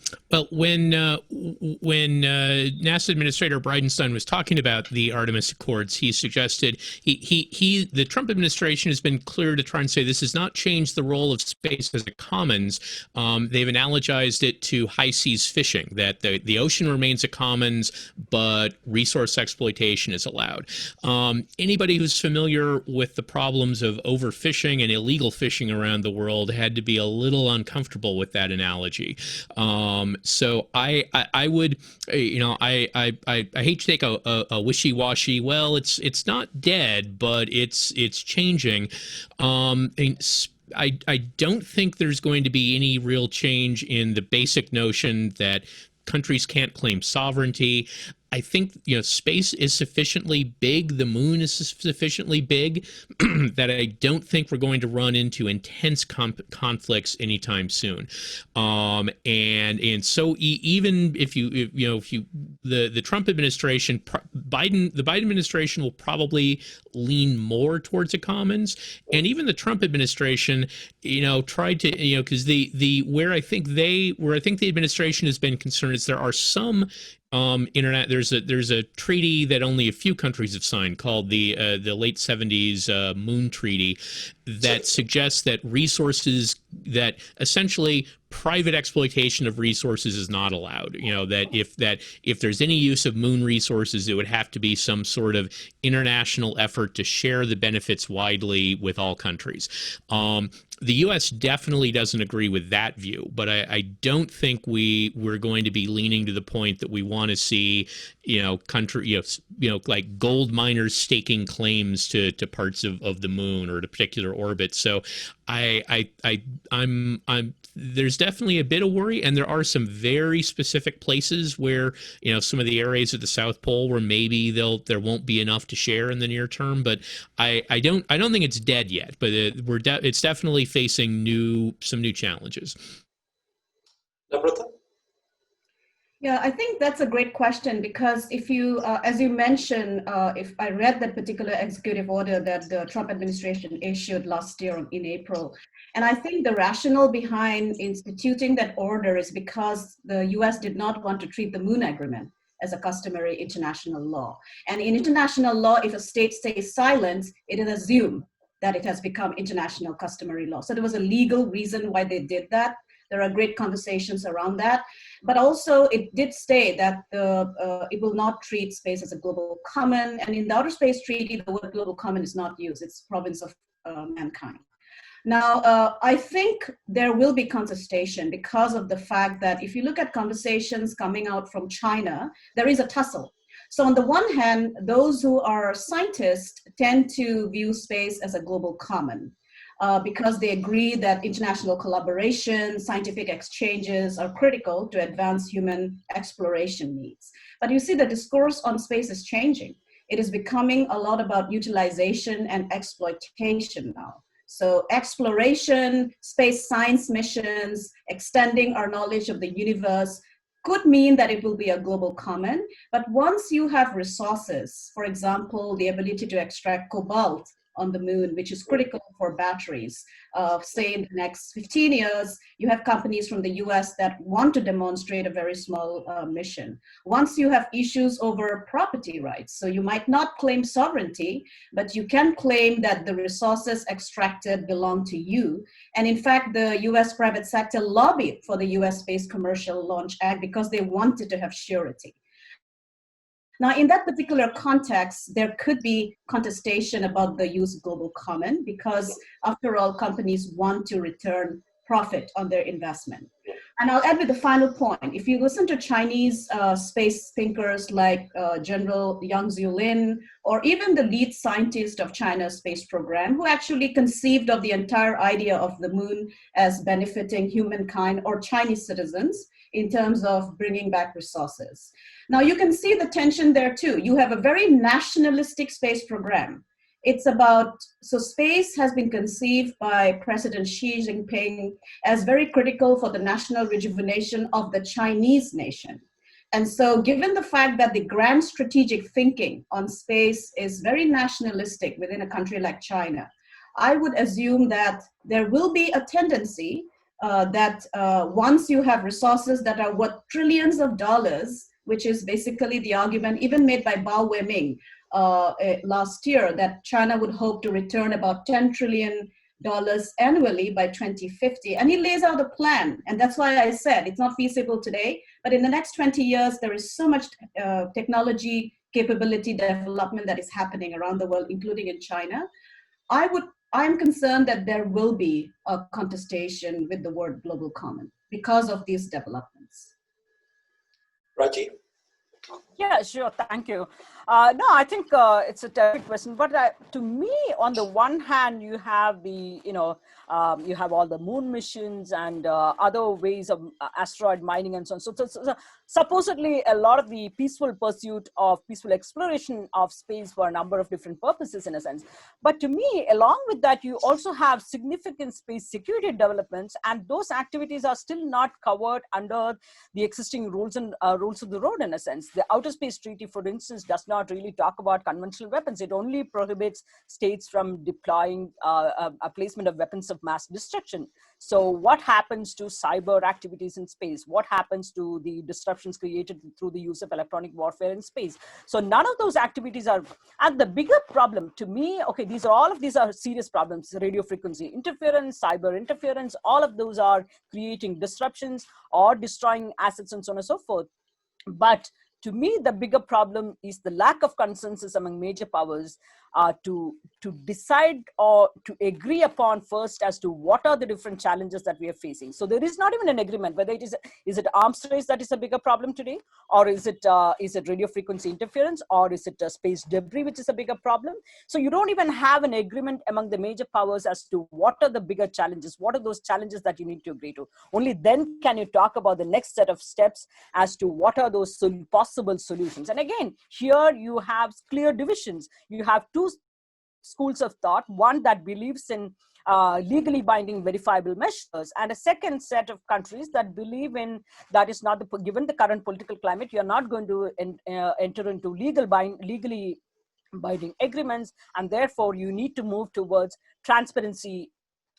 when NASA Administrator Bridenstine was talking about the Artemis Accords, he suggested the Trump administration has been clear to try and say this does not change the role of space as a commons. They've analogized it to high seas fishing, that the ocean remains a commons, but resource exploitation is allowed. Anybody who's familiar with the problems of overfishing and illegal fishing around the world had to be a little uncomfortable with that analogy. So I would, I hate to take a wishy-washy, well, it's not dead, but it's changing. I don't think there's going to be any real change in the basic notion that countries can't claim sovereignty. I think space is sufficiently big, the moon is sufficiently big that I don't think we're going to run into intense conflicts anytime soon. And so even if the Trump administration, the Biden administration will probably lean more towards a commons, and even the Trump administration, tried to, because where I think the administration has been concerned is there are some there's a treaty that only a few countries have signed called the late 70s Moon Treaty that suggests that resources, that essentially private exploitation of resources is not allowed. That if there's any use of moon resources, it would have to be some sort of international effort to share the benefits widely with all countries. The U.S. definitely doesn't agree with that view, but I don't think we're going to be leaning to the point that we want to see, like gold miners staking claims to parts of the moon or to particular orbit. So I'm there's definitely a bit of worry, and there are some very specific places where, some of the areas at the South Pole where maybe there won't be enough to share in the near term. But I don't think it's dead yet, but it's definitely facing some new challenges. Namrata? Yeah, I think that's a great question, because if you, as you mentioned, if I read that particular executive order that the Trump administration issued last year in April, and I think the rationale behind instituting that order is because the US did not want to treat the Moon Agreement as a customary international law. And in international law, if a state stays silent, it is assumed that it has become international customary law. So there was a legal reason why they did that. There are great conversations around that. But also it did state that it will not treat space as a global common. And in the Outer Space Treaty, the word global common is not used. It's province of mankind. Now, I think there will be contestation because of the fact that if you look at conversations coming out from China, there is a tussle. So on the one hand, those who are scientists tend to view space as a global common. Because they agree that international collaboration, scientific exchanges are critical to advance human exploration needs. But you see the discourse on space is changing. It is becoming a lot about utilization and exploitation now. So exploration, space science missions, extending our knowledge of the universe could mean that it will be a global common. But once you have resources, for example, the ability to extract cobalt on the moon, which is critical for batteries. Say in the next 15 years, you have companies from the US that want to demonstrate a very small mission. Once you have issues over property rights, so you might not claim sovereignty, but you can claim that the resources extracted belong to you. And in fact, the US private sector lobbied for the US Space Commercial Launch Act because they wanted to have surety. Now, in that particular context, there could be contestation about the use of global common because, after all, companies want to return profit on their investment. And I'll add with the final point. If you listen to Chinese space thinkers like General Yang Zhulin, or even the lead scientist of China's space program, who actually conceived of the entire idea of the moon as benefiting humankind or Chinese citizens in terms of bringing back resources. Now you can see the tension there too. You have a very nationalistic space program. It's about, so space has been conceived by President Xi Jinping as very critical for the national rejuvenation of the Chinese nation. And so given the fact that the grand strategic thinking on space is very nationalistic within a country like China, I would assume that there will be a tendency that once you have resources that are worth trillions of dollars, which is basically the argument even made by Bao Weiming last year, that China would hope to return about $10 trillion annually by 2050. And he lays out a plan. And that's why I said it's not feasible today, but in the next 20 years, there is so much technology capability development that is happening around the world, including in China. I'm concerned that there will be a contestation with the word global common because of these developments. Raji? Yeah, sure. Thank you. No, I think it's a terrific question. But to me, on the one hand, you have the, you have all the moon missions and other ways of asteroid mining and so on. So supposedly, a lot of the peaceful pursuit of peaceful exploration of space for a number of different purposes, in a sense. But to me, along with that, you also have significant space security developments, and those activities are still not covered under the existing rules and rules of the road, in a sense. The Outer Space Treaty, for instance, does not really talk about conventional weapons. It only prohibits states from deploying a placement of weapons of mass destruction. So what happens to cyber activities in space? What happens to the disruptions created through the use of electronic warfare in space? So none of those activities are, and the bigger problem to me, okay, all of these are serious problems: radio frequency interference, cyber interference, all of those are creating disruptions or destroying assets and so on and so forth. But to me, the bigger problem is the lack of consensus among major powers to decide or to agree upon first as to what are the different challenges that we are facing. So there is not even an agreement whether is it arms race that is a bigger problem today, or is it radio frequency interference, or is it space debris which is a bigger problem. So you don't even have an agreement among the major powers as to what are the bigger challenges, what are those challenges that you need to agree to. Only then can you talk about the next set of steps as to what are those possible solutions. And again, here you have clear divisions. You have two schools of thought, one that believes in legally binding verifiable measures, and a second set of countries that believe in that is not given the current political climate, you're not going to enter into legally binding agreements, and therefore you need to move towards transparency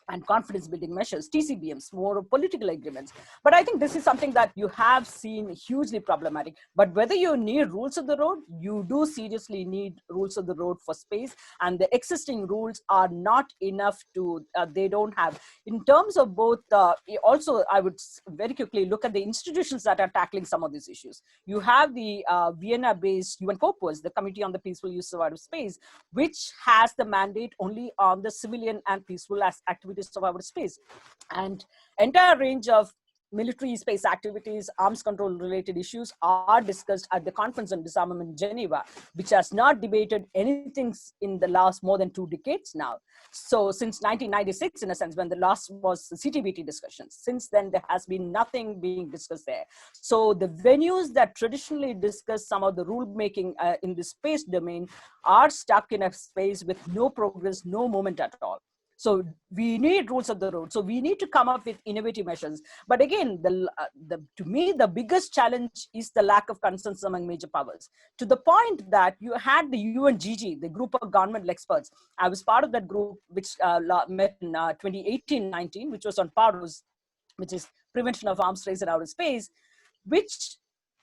and confidence building measures, TCBMs, more political agreements. But I think this is something that you have seen hugely problematic. But whether you need rules of the road, you do seriously need rules of the road for space. And the existing rules are not enough to, they don't have. In terms of both, also I would very quickly look at the institutions that are tackling some of these issues. You have the Vienna-based UN COPUOS, the Committee on the Peaceful Use of Outer Space, which has the mandate only on the civilian and peaceful activities of outer space, and entire range of military space activities, arms control related issues are discussed at the Conference on Disarmament in Geneva, which has not debated anything in the last more than 2 decades now. So since 1996, in a sense, when the last was the CTBT discussions, since then there has been nothing being discussed there. So the venues that traditionally discuss some of the rule making in the space domain are stuck in a space with no progress, no movement at all. So we need rules of the road. So we need to come up with innovative measures. But again, to me, the biggest challenge is the lack of consensus among major powers. To the point that you had the UNGG, the group of governmental experts. I was part of that group, which met in 2018-19, which was on PAROS, which is Prevention of Arms Race in Outer Space, which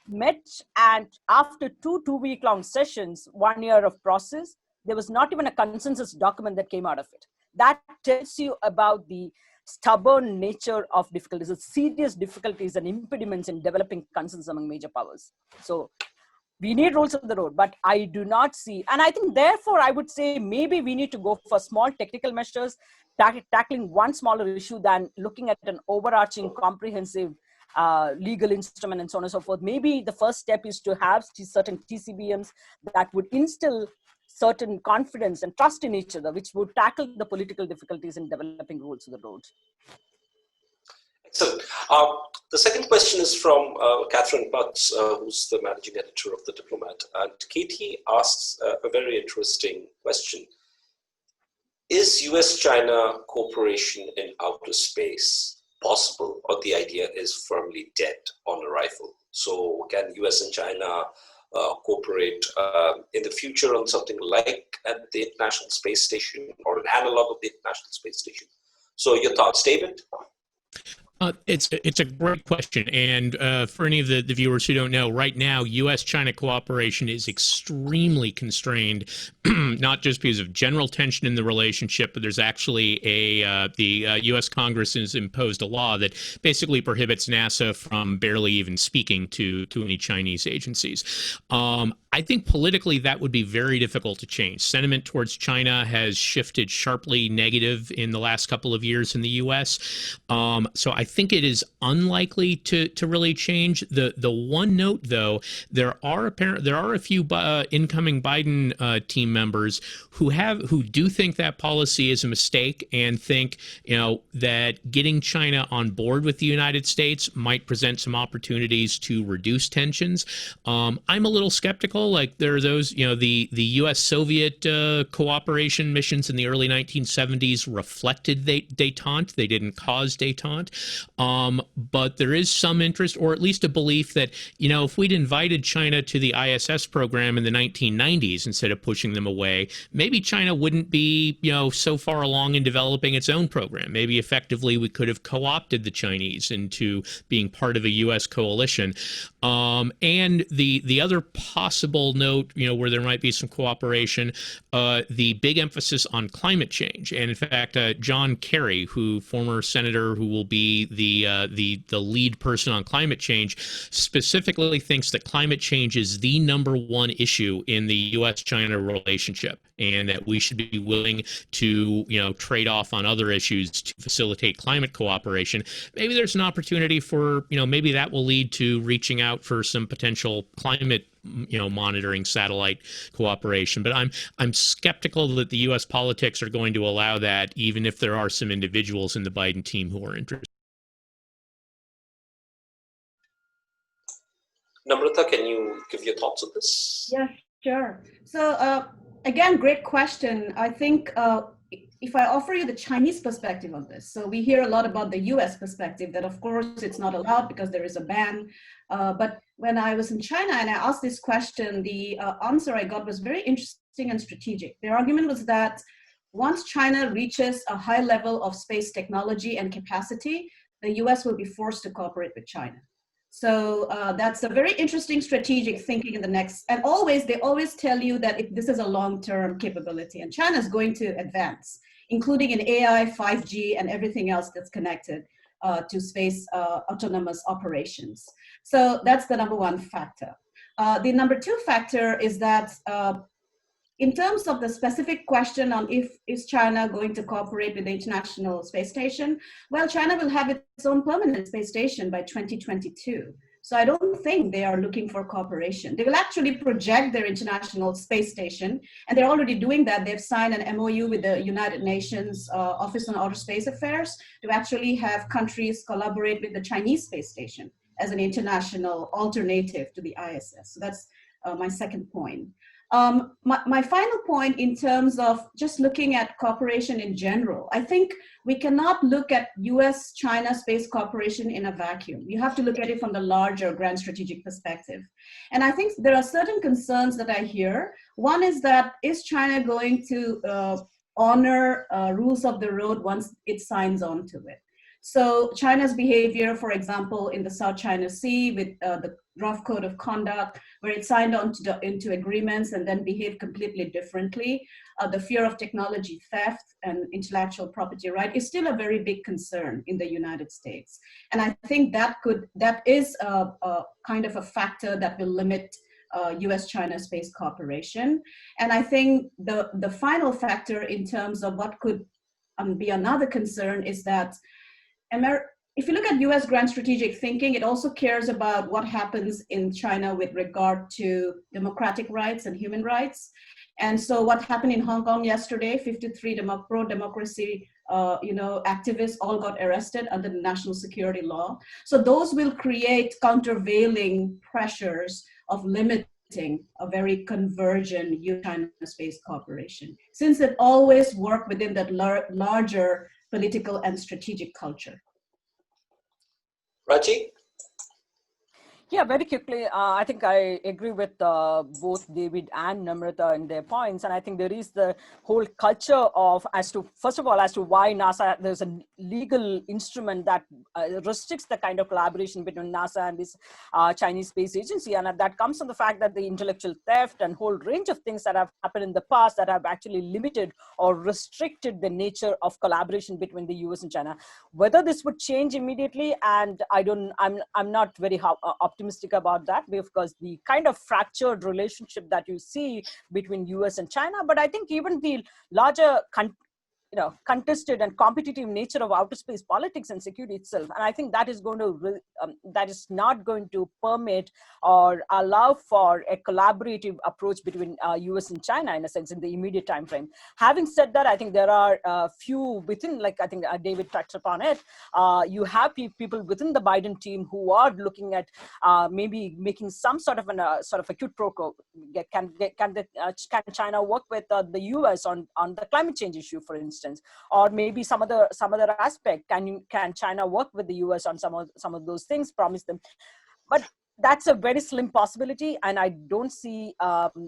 met, and after two-week-long sessions, 1 year of process, there was not even a consensus document that came out of it. That tells you about the stubborn nature of difficulties, the serious difficulties and impediments in developing consensus among major powers. So we need rules of the road, but I do not see, and I think therefore I would say maybe we need to go for small technical measures, tackling one smaller issue than looking at an overarching comprehensive legal instrument and so on and so forth. Maybe the first step is to have certain TCBMs that would instill certain confidence and trust in each other, which would tackle the political difficulties in developing rules of the road. Excellent. The second question is from Catherine Butts, who's the managing editor of The Diplomat. And Katie asks a very interesting question. Is US-China cooperation in outer space possible, or the idea is firmly dead on arrival? So can US and China cooperate in the future on something like at the International Space Station or an analog of the International Space Station? So your thoughts, David? It's a great question, and for any of the viewers who don't know, right now U.S.-China cooperation is extremely constrained, not just because of general tension in the relationship, but there's actually the U.S. Congress has imposed a law that basically prohibits NASA from barely even speaking to any Chinese agencies. I think politically that would be very difficult to change. Sentiment towards China has shifted sharply negative in the last couple of years in the U.S. So I think it is unlikely to really change. The one note, though, there are a few incoming Biden team members who do think that policy is a mistake and think that getting China on board with the United States might present some opportunities to reduce tensions. I'm a little skeptical. Like there are those, the U.S.-Soviet cooperation missions in the early 1970s reflected détente. They didn't cause détente. But there is some interest, or at least a belief that, if we'd invited China to the ISS program in the 1990s instead of pushing them away, maybe China wouldn't be, so far along in developing its own program. Maybe effectively we could have co-opted the Chinese into being part of a U.S. coalition. And the other possible note, where there might be some cooperation, the big emphasis on climate change. And in fact, John Kerry, former senator who will be the lead person on climate change, specifically thinks that climate change is the number one issue in the U.S.-China relationship, and that we should be willing to trade off on other issues to facilitate climate cooperation. Maybe there's an opportunity for maybe that will lead to reaching out for some potential climate monitoring satellite cooperation. But I'm skeptical that the U.S. politics are going to allow that, even if there are some individuals in the Biden team who are interested. Namrata, can you give your thoughts on this? Yeah, sure. So again, great question. I think if I offer you the Chinese perspective on this, so we hear a lot about the US perspective that of course it's not allowed because there is a ban. But when I was in China and I asked this question, the answer I got was very interesting and strategic. Their argument was that once China reaches a high level of space technology and capacity, the US will be forced to cooperate with China. So that's a very interesting strategic thinking in the next, and they always tell you that this is a long-term capability and China is going to advance, including in AI, 5G, and everything else that's connected to space autonomous operations. So that's the number one factor. The number two factor is that in terms of the specific question on is China going to cooperate with the International Space Station, well, China will have its own permanent space station by 2022. So I don't think they are looking for cooperation. They will actually project their International Space Station, and they're already doing that. They've signed an MOU with the United Nations Office on Outer Space Affairs to actually have countries collaborate with the Chinese space station as an international alternative to the ISS. So that's my second point. My final point in terms of just looking at cooperation in general, I think we cannot look at US-China space cooperation in a vacuum. You have to look at it from the larger grand strategic perspective. And I think there are certain concerns that I hear. One is that, is China going to honor rules of the road once it signs on to it? So China's behavior, for example, in the South China Sea with the Rough Code of Conduct, where it signed on into agreements and then behaved completely differently, the fear of technology theft and intellectual property right is still a very big concern in the United States. And I think that is a kind of a factor that will limit US-China space cooperation. And I think the final factor in terms of what could be another concern is that if you look at US grand strategic thinking, it also cares about what happens in China with regard to democratic rights and human rights. And so what happened in Hong Kong yesterday, 53 pro-democracy activists all got arrested under the national security law. So those will create countervailing pressures of limiting a very convergent US-China space cooperation, since it always worked within that larger political and strategic culture. Raji? Yeah, very quickly, I think I agree with both David and Namrata in their points. And I think there is the whole culture of, first of all, as to why NASA, there's a legal instrument that restricts the kind of collaboration between NASA and this Chinese Space Agency. And that comes from the fact that the intellectual theft and whole range of things that have happened in the past that have actually limited or restricted the nature of collaboration between the US and China. Whether this would change immediately, and I'm not very optimistic about that, because the kind of fractured relationship that you see between US and China, but I think even the larger contested and competitive nature of outer space politics and security itself. And I think that is going to that is not going to permit or allow for a collaborative approach between US and China in a sense in the immediate time frame. Having said that, I think there are a few within, like I think David touched upon it. You have people within the Biden team who are looking at maybe making some sort of a quid pro quo. Can China work with the US on the climate change issue, for instance? Or maybe some other aspect. Can China work with the US on some of those things? Promise them, but that's a very slim possibility, and I don't see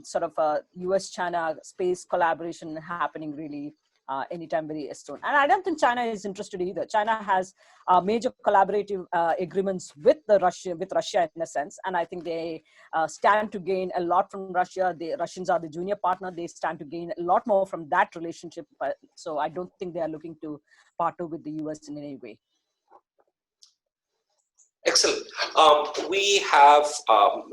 sort of a US-China space collaboration happening really anytime very soon. And I don't think China is interested either. China has major collaborative agreements with Russia in a sense, and I think they stand to gain a lot from Russia. The Russians are the junior partner. They stand to gain a lot more from that relationship. So I don't think they are looking to partner with the US in any way. Excellent. We have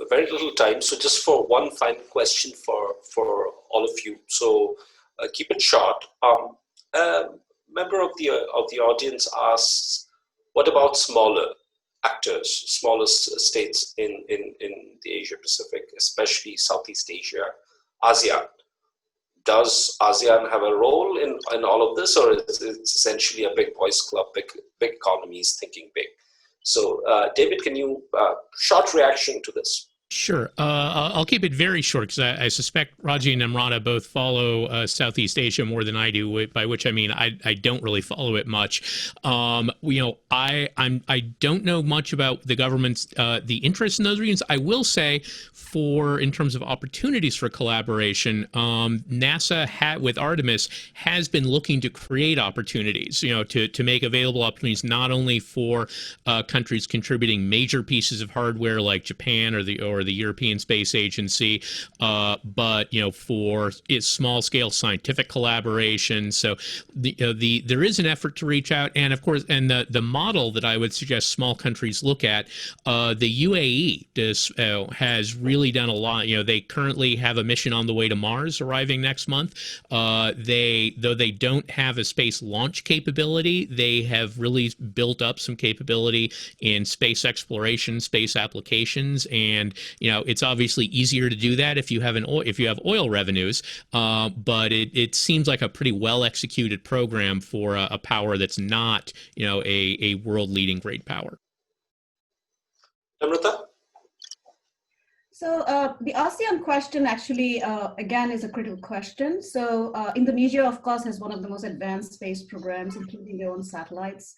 very little time, so just for one final question for all of you. So keep it short. A member of the audience asks, what about smaller actors, smaller states in the Asia Pacific, especially Southeast Asia, ASEAN? Does ASEAN have a role in all of this, or is it essentially a big boys club, big economies thinking big? So, David, can you short reaction to this? Sure. I'll keep it very short because I suspect Raji and Namrata both follow Southeast Asia more than I do, by which I mean I don't really follow it much. I don't know much about the government's the interest in those regions. I will say, in terms of opportunities for collaboration, NASA with Artemis has been looking to create opportunities, to make available opportunities not only for countries contributing major pieces of hardware like Japan or the European Space Agency, but for small scale scientific collaboration. So there is an effort to reach out, and of course, and the model that I would suggest small countries look at, the UAE has really done a lot. They currently have a mission on the way to Mars arriving next month. Though they don't have a space launch capability, they have really built up some capability in space exploration, space applications, and it's obviously easier to do that if you have oil revenues, but it seems like a pretty well executed program for a power that's not a world leading great power. Namrata? So the ASEAN question actually, again, is a critical question. So Indonesia, of course, has one of the most advanced space programs, including their own satellites.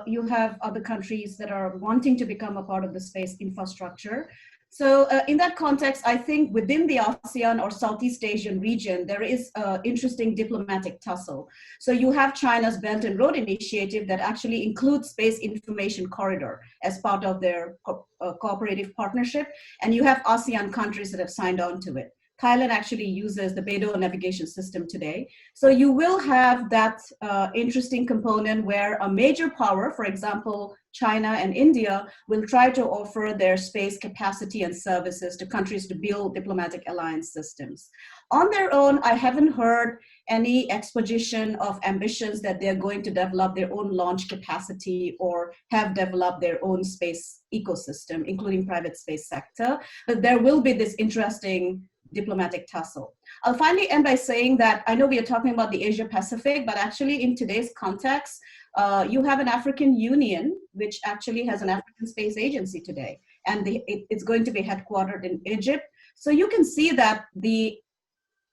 You have other countries that are wanting to become a part of the space infrastructure. So in that context, I think within the ASEAN or Southeast Asian region, there is an interesting diplomatic tussle. So you have China's Belt and Road Initiative that actually includes Space Information Corridor as part of their cooperative partnership. And you have ASEAN countries that have signed on to it. Thailand actually uses the Beidou navigation system today. So you will have that interesting component where a major power, for example, China and India, will try to offer their space capacity and services to countries to build diplomatic alliance systems. On their own, I haven't heard any exposition of ambitions that they're going to develop their own launch capacity or have developed their own space ecosystem, including private space sector. But there will be this interesting diplomatic tussle. I'll finally end by saying that I know we are talking about the Asia Pacific, but actually in today's context, you have an African Union, which actually has an African Space Agency today, and it's going to be headquartered in Egypt. So you can see that the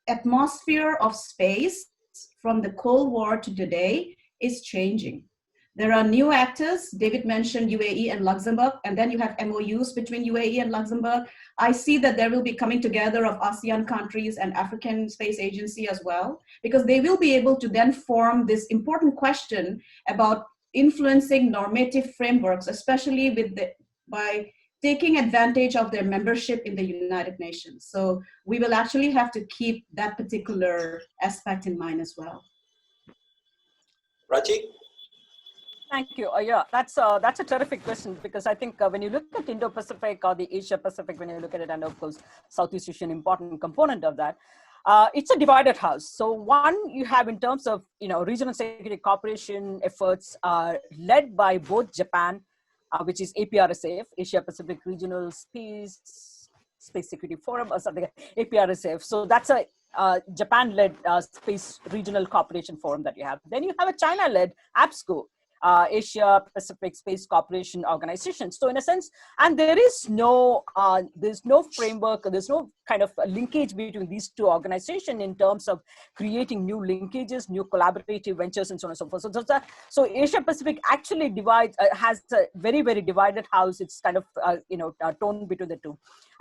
atmosphere of space from the Cold War to today is changing. There are new actors. David mentioned UAE and Luxembourg, and then you have MOUs between UAE and Luxembourg. I see that there will be coming together of ASEAN countries and African Space Agency as well, because they will be able to then form this important question about influencing normative frameworks, especially by taking advantage of their membership in the United Nations. So we will actually have to keep that particular aspect in mind as well. Raji? Thank you. Yeah, that's a terrific question, because I think when you look at Indo-Pacific or the Asia-Pacific, when you look at it, and of course, Southeast Asia, an important component of that, it's a divided house. So one, you have in terms of, regional security cooperation efforts are led by both Japan, which is APRSAF, Asia-Pacific Regional Space Security Forum or something, APRSAF. So that's a Japan-led space regional cooperation forum that you have. Then you have a China-led APSCO, Asia Pacific Space Cooperation Organization. So in a sense, and there's no framework, there's no kind of linkage between these two organizations in terms of creating new linkages, new collaborative ventures, and so on and so forth. So Asia Pacific actually has a very, very divided house. It's kind of torn between the two.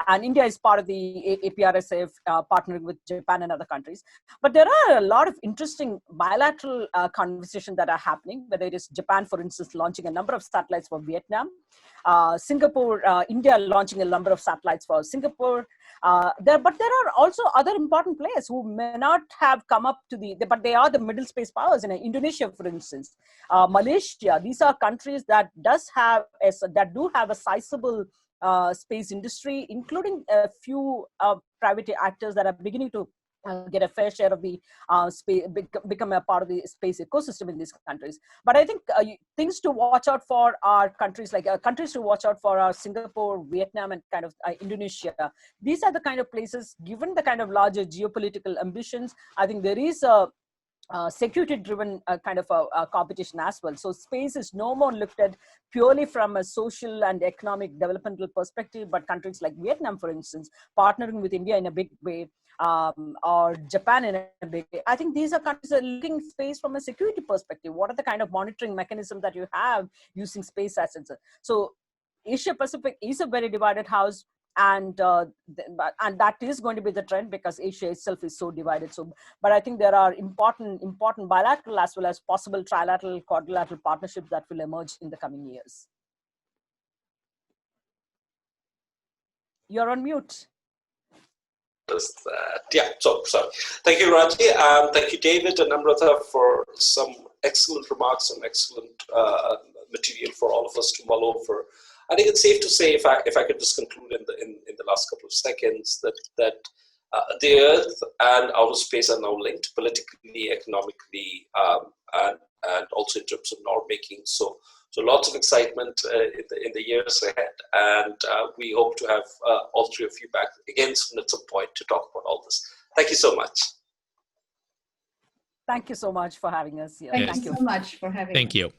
And India is part of the APRSF, partnering with Japan and other countries. But there are a lot of interesting bilateral conversations that are happening, whether it is Japan, for instance, launching a number of satellites for Vietnam, Singapore, India launching a number of satellites for Singapore. But there are also other important players who may not have come up to but they are the middle space powers. In Indonesia, for instance, Malaysia. These are countries that do have a sizable space industry, including a few private actors that are beginning to get a fair share of the space, become a part of the space ecosystem in these countries. But I think things to watch out for are countries to watch out for are Singapore, Vietnam, and kind of Indonesia. These are the kind of places, given the kind of larger geopolitical ambitions, I think there is a security-driven kind of a competition as well. So space is no more looked at purely from a social and economic developmental perspective, but countries like Vietnam, for instance, partnering with India in a big way, or Japan in a big way. I think these are countries that are looking at space from a security perspective. What are the kind of monitoring mechanisms that you have using space assets? So Asia Pacific is a very divided house. And that is going to be the trend because Asia itself is so divided. But I think there are important bilateral as well as possible trilateral, quadrilateral partnerships that will emerge in the coming years. You're on mute. Yeah, so sorry. Thank you, Raji. Thank you, David and Namrata, for some excellent remarks and excellent material for all of us to mull over. I think it's safe to say, if I could just conclude in the last couple of seconds, that the Earth and outer space are now linked politically, economically, and also in terms of norm making. So lots of excitement in the years ahead, and we hope to have all three of you back again soon at some point to talk about all this. Thank you so much. Thank you so much for having us here. Thank you so much for having us. Thank you.